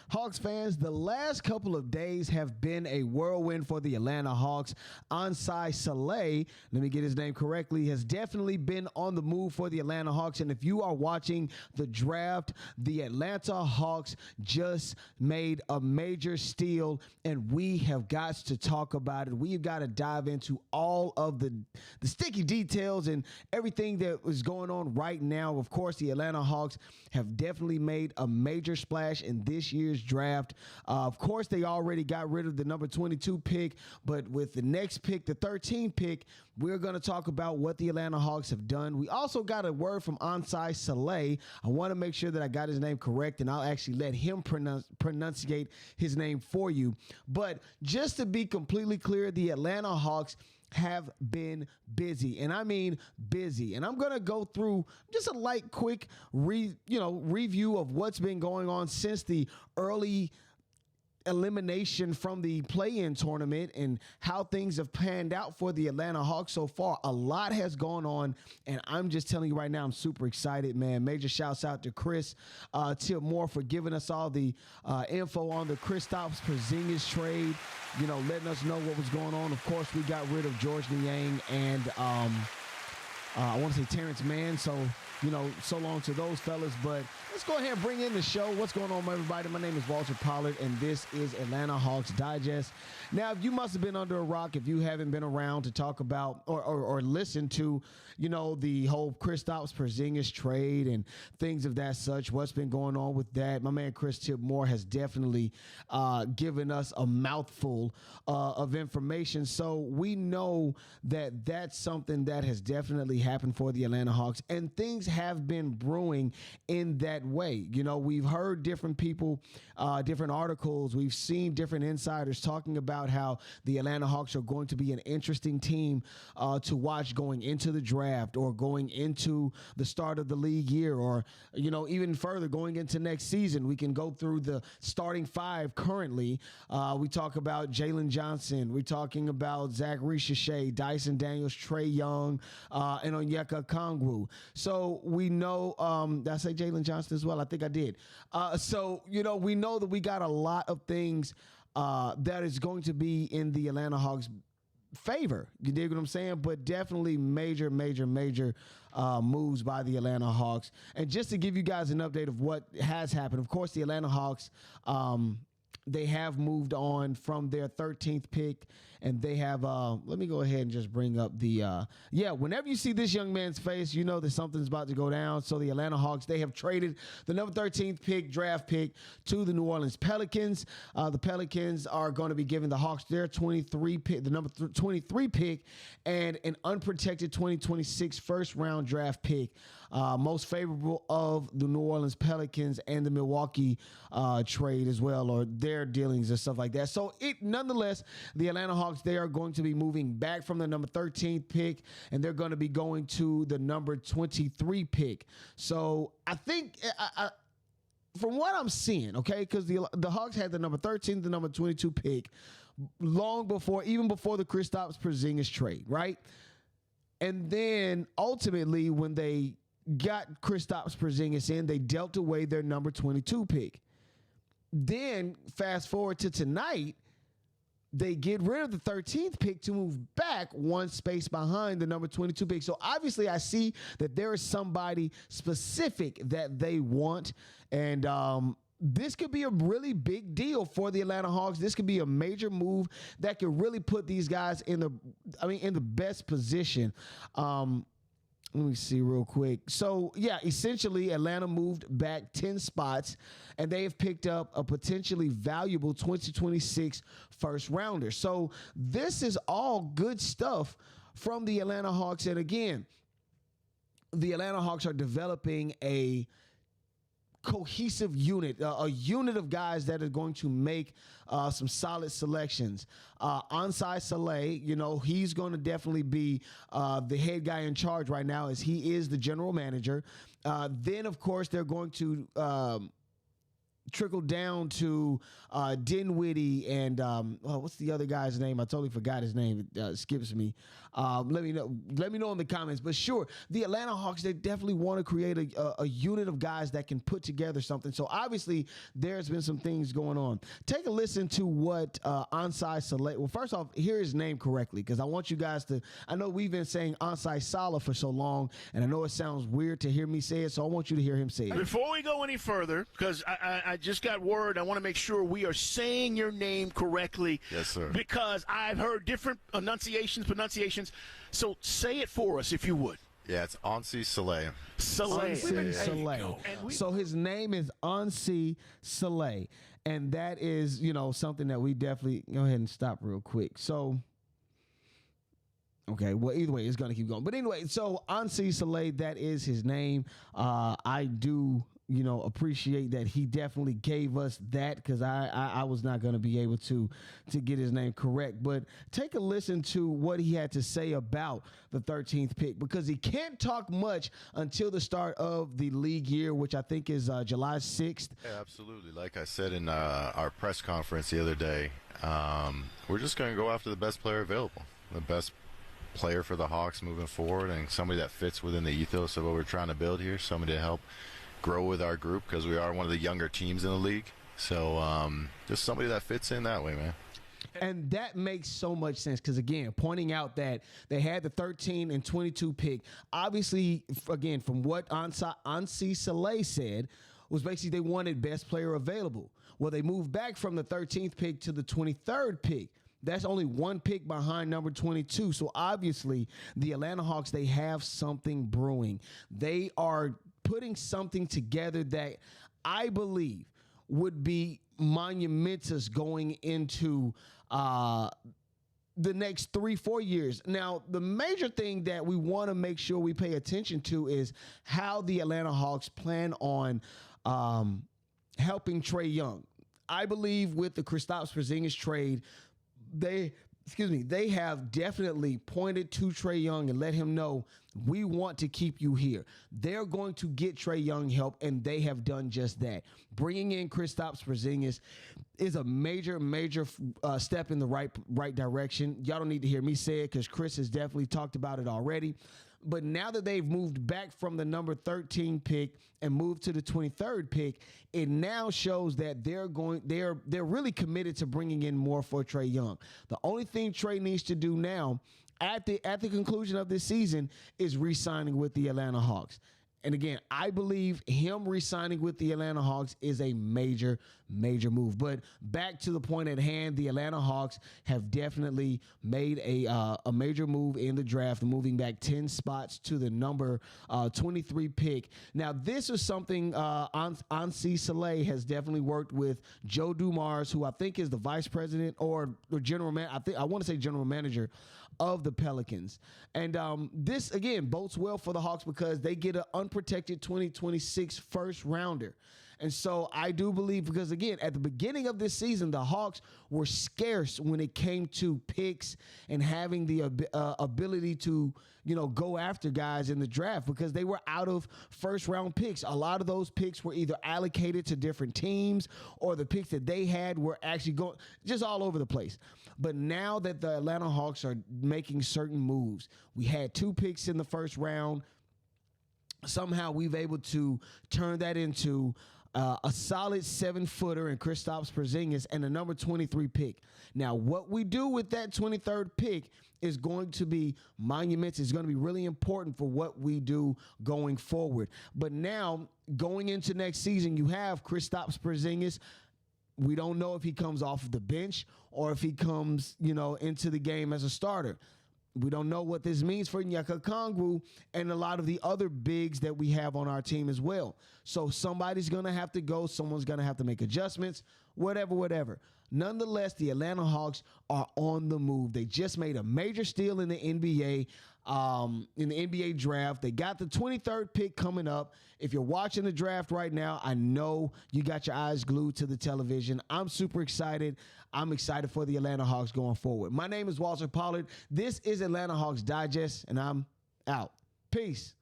Hawks fans, the last couple of days have been a whirlwind for the Atlanta Hawks. Ansai Saleh, let me get his name correctly, has definitely been on the move for the Atlanta Hawks. And if you are watching the draft, the Atlanta Hawks just made a major steal, and we have got to talk about it. We've got to dive into all of the sticky details and everything that is going on right now. Of course, the Atlanta Hawks have definitely made a major splash in this year's draft. Of course, they already got rid of the number 22 pick, but with the next pick, the 13 pick, we're going to talk about what the Atlanta Hawks have done. We also got a word from Ansai Saleh. I want to make sure that I got his name correct, and I'll actually let him pronunciate his name for you. But just to be completely clear, the Atlanta Hawks have been busy, and I mean busy. And I'm going to go through just a light, quick review of what's been going on since the early elimination from the play-in tournament and how things have panned out for the Atlanta Hawks so far. A lot has gone on, and I'm just telling you right now, I'm super excited, man. Major shouts out to Chris Moore for giving us all the info on the Kristaps Porzingis trade, letting us know what was going on. Of course, we got rid of George Niang and I want to say Terrence Mann, so long to those fellas. But let's go ahead and bring in the show. What's going on, everybody? My name is Walter Pollard, and this is Atlanta Hawks Digest. Now, if you must have been under a rock, if you haven't been around to talk about or listen to, the whole Kristaps Porzingis trade and things of that such, what's been going on with that, my man Chris Moore has definitely given us a mouthful of information. So we know that that's something that has definitely happened for the Atlanta Hawks, and things have been brewing in that way. We've heard different people, different articles. We've seen different insiders talking about how the Atlanta Hawks are going to be an interesting team to watch going into the draft or going into the start of the league year, or, even further going into next season. We can go through the starting five currently. We talk about Jalen Johnson. We're talking about Zaccharie Risacher, Dyson Daniels, Trae Young, and Onyeka Okongwu. So we know, did I say Jalen Johnson as well? I think I did. We know that we got a lot of things that is going to be in the Atlanta Hawks' favor. You dig what I'm saying? But definitely major moves by the Atlanta Hawks. And just to give you guys an update of what has happened, of course, the Atlanta Hawks, they have moved on from their 13th pick, and they have, let me go ahead and just bring up the, whenever you see this young man's face, you know that something's about to go down. So the Atlanta Hawks, they have traded the number 13th draft pick to the New Orleans Pelicans. The Pelicans are going to be giving the Hawks their 23 pick, the number 23 pick, and an unprotected 2026 first round draft pick. Most favorable of the New Orleans Pelicans and the Milwaukee trade as well, or their dealings and stuff like that. So nonetheless, the Atlanta Hawks, they are going to be moving back from the number 13th pick, and they're going to be going to the number 23 pick. So I think, from what I'm seeing, okay, because the Hawks had the number 13, the number 22 pick even before the Kristaps Porzingis trade, right? And then ultimately, when they got Kristaps Porzingis in, they dealt away their number 22 pick. Then fast forward to tonight, they get rid of the 13th pick to move back one space behind the number 22 pick. So obviously I see that there is somebody specific that they want. And this could be a really big deal for the Atlanta Hawks. This could be a major move that could really put these guys in the best position. Let me see real quick. So, essentially, Atlanta moved back 10 spots, and they have picked up a potentially valuable 2026 first rounder. So, this is all good stuff from the Atlanta Hawks. And again, the Atlanta Hawks are developing a cohesive unit, a unit of guys that are going to make some solid selections. Ansai Saleh, he's going to definitely be the head guy in charge right now, as he is the general manager. Then, of course, they're going to trickle down to Dinwiddie and what's the other guy's name? I totally forgot his name. It skips me. Let me know in the comments. But sure, the Atlanta Hawks, they definitely want to create a unit of guys that can put together something. So obviously there's been some things going on. Take a listen to what Ansai Saleh. Well, first off, hear his name correctly, because I want you guys to. I know we've been saying Ansai Salah for so long, and I know it sounds weird to hear me say it, so I want you to hear him say it. Before we go any further, because I just got word, I want to make sure we are saying your name correctly. Yes, sir. Because I've heard different pronunciations. So say it for us, if you would. Yeah, it's Ansai Saleh. Ansai Saleh. So his name is Ansai Saleh, and that is, something that we definitely go ahead and stop real quick. So, okay, well, either way, it's going to keep going. But anyway, so Ansai Saleh, that is his name. I do appreciate that he definitely gave us that, because I was not going to be able to get his name correct. But take a listen to what he had to say about the 13th pick, because he can't talk much until the start of the league year, which I think is July 6th. Yeah, absolutely. Like I said in our press conference the other day, we're just going to go after the best player available, the best player for the Hawks moving forward, and somebody that fits within the ethos of what we're trying to build here, somebody to help grow with our group, because we are one of the younger teams in the league. So just somebody that fits in that way, man. And that makes so much sense, because, again, pointing out that they had the 13 and 22 pick, obviously, again, from what Ansai Saleh said, was basically they wanted best player available. Well, they moved back from the 13th pick to the 23rd pick. That's only one pick behind number 22. So, obviously, the Atlanta Hawks, they have something brewing. They are putting something together that I believe would be monumentous going into the next 3-4 years. Now, the major thing that we want to make sure we pay attention to is how the Atlanta Hawks plan on helping Trae Young. I believe with the Kristaps Porzingis trade, they have definitely pointed to Trae Young and let him know, we want to keep you here. They're going to get Trae Young help, and they have done just that. Bringing in Kristaps Porzingis is a major step in the right direction. Y'all don't need to hear me say it, because Chris has definitely talked about it already. But now that they've moved back from the number 13 pick and moved to the 23rd pick, it now shows that they're really committed to bringing in more for Trae Young. The only thing Trae needs to do now at the conclusion of this season is re-signing with the Atlanta Hawks. And again, I believe him re-signing with the Atlanta Hawks is a major move. But back to the point at hand, the Atlanta Hawks have definitely made a major move in the draft, moving back 10 spots to the number 23 pick. Now, this is something Ansai Saleh has definitely worked with Joe Dumars, who I think is the vice president or general manager. I want to say general manager of the Pelicans. And this, again, bodes well for the Hawks, because they get an unprotected 2026 first rounder. And so I do believe, because, again, at the beginning of this season, the Hawks were scarce when it came to picks and having the ability to, go after guys in the draft, because they were out of first-round picks. A lot of those picks were either allocated to different teams, or the picks that they had were actually going just all over the place. But now that the Atlanta Hawks are making certain moves, we had 2 picks in the first round. Somehow we've able to turn that into a solid 7-footer in Kristaps Porzingis and a number 23 pick. Now, what we do with that 23rd pick is going to be monumental. It's going to be really important for what we do going forward. But now, going into next season, you have Kristaps Porzingis. We don't know if he comes off of the bench or if he comes, into the game as a starter. We don't know what this means for Onyeka Okongwu and a lot of the other bigs that we have on our team as well. So somebody's going to have to go. Someone's going to have to make adjustments, whatever. Nonetheless, the Atlanta Hawks are on the move. They just made a major steal in the NBA draft. They got the 23rd pick coming up. If you're watching the draft right now, I know you got your eyes glued to the television. I'm super excited. I'm excited for the Atlanta Hawks going forward. My name is Walter Pollard. This is Atlanta Hawks Digest, and I'm out. Peace.